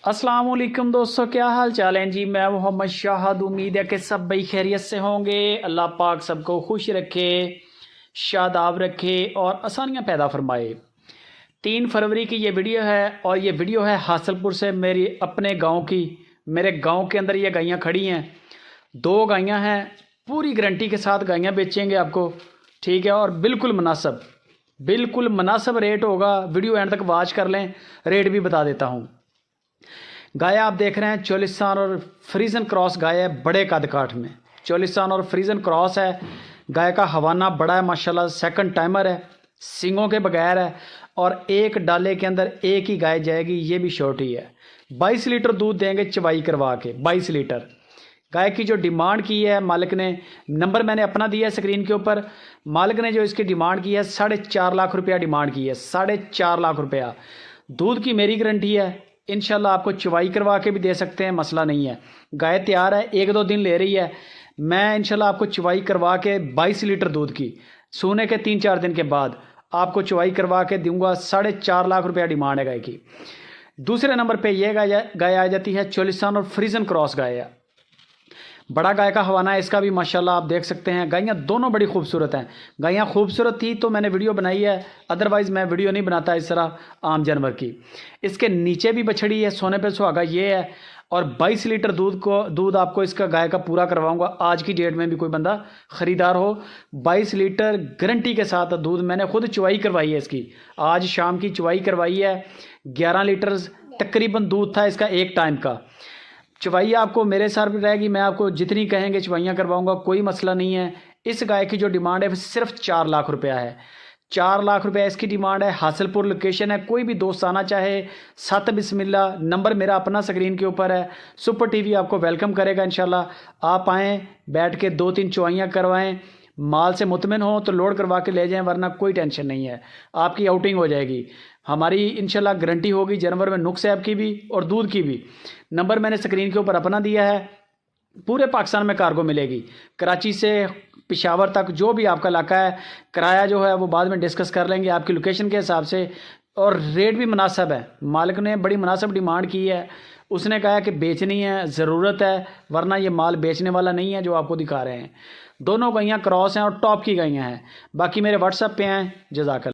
अस्सलाम वालेकुम दोस्तों, क्या हाल चाल है जी। मैं मोहम्मद शाहद। उम्मीद है कि सब भाई खैरियत से होंगे। अल्लाह पाक सबको खुश रखे, शादाब रखे और आसानियाँ पैदा फरमाए। 3 फरवरी की ये वीडियो है और ये वीडियो है हासलपुर से, मेरी अपने गांव की। मेरे गांव के अंदर ये गायें खड़ी हैं, 2 गायें हैं। पूरी गारंटी के साथ गायें बेचेंगे आपको, ठीक है। और बिल्कुल मुनासिब रेट होगा। वीडियो एंड तक वॉच कर लें, रेट भी बता देता हूँ। गाय आप देख रहे हैं चोलिस्तान और फ्रीजन क्रॉस गाय है, बड़े कद काठ में। चोलिस्तान और फ्रीजन क्रॉस है। गाय का हवाना बड़ा है माशाल्लाह, सेकंड टाइमर है, सींगों के बगैर है और एक डाले के अंदर एक ही गाय जाएगी, ये भी छोटी है। 22 लीटर दूध देंगे चवाई करवा के, 22 लीटर। गाय की जो डिमांड की है मालिक ने, नंबर मैंने अपना दिया है स्क्रीन के ऊपर। मालिक ने जो इसकी डिमांड की है 4.5 लाख रुपया डिमांड की है, 4.5 लाख रुपया। दूध की मेरी गारंटी है, इंशाल्लाह आपको चवाई करवा के भी दे सकते हैं, मसला नहीं है। गाय तैयार है, 1-2 दिन ले रही है। मैं इंशाल्लाह आपको चवाई करवा के 22 लीटर दूध की सोने के 3-4 दिन के बाद आपको चवाई करवा के दूंगा। 4.5 लाख रुपया डिमांड है गाय की। दूसरे नंबर पे ये गाय आ जाती है चोलिस्तान और फ्रीजन क्रॉस गाय है। बड़ा गाय का हवाना है इसका भी माशाल्लाह, आप देख सकते हैं। गायें दोनों बड़ी खूबसूरत हैं। गायें खूबसूरत थी तो मैंने वीडियो बनाई है, अदरवाइज़ मैं वीडियो नहीं बनाता इस तरह आम जानवर की। इसके नीचे भी बछड़ी है, सोने पे सुहागा ये है। और 22 लीटर दूध आपको इसका गाय का पूरा करवाऊंगा। आज की डेट में भी कोई बंदा ख़रीदार हो, 22 लीटर गारंटी के साथ दूध। मैंने खुद चुवाई करवाई है इसकी, आज शाम की चुवाई करवाई है। 11 लीटर तकरीबन दूध था इसका एक टाइम का। चवाई आपको मेरे साथ रहेगी, मैं आपको जितनी कहेंगे चवाइयाँ करवाऊंगा, कोई मसला नहीं है। इस गाय की जो डिमांड है सिर्फ 4 लाख रुपया है। 4 लाख रुपया इसकी डिमांड है। हासिलपुर लोकेशन है। कोई भी दोस्त आना चाहे, 7 बिस्मिल्लाह, नंबर मेरा अपना स्क्रीन के ऊपर है। सुपर टीवी आपको वेलकम करेगा इंशाल्लाह। आप आएँ, बैठ के 2-3 चवाइयाँ करवाएँ। माल से मुतमिन हो तो लोड करवा के ले जाएं, वरना कोई टेंशन नहीं है, आपकी आउटिंग हो जाएगी। हमारी इंशाल्लाह गारंटी होगी जानवर में नुक्स ऐब की भी और दूध की भी। नंबर मैंने स्क्रीन के ऊपर अपना दिया है। पूरे पाकिस्तान में कार्गो मिलेगी, कराची से पेशावर तक, जो भी आपका इलाका है। किराया जो है वो बाद में डिस्कस कर लेंगे आपकी लोकेशन के हिसाब से। और रेट भी मुनासिब है। मालिक ने बड़ी मुनासिब डिमांड की है। उसने कहा कि बेचनी है, ज़रूरत है, वरना ये माल बेचने वाला नहीं है जो आपको दिखा रहे हैं। दोनों गायें क्रॉस हैं और टॉप की गायें हैं। बाकी मेरे व्हाट्सएप पे हैं। जज़ाकल्लाह।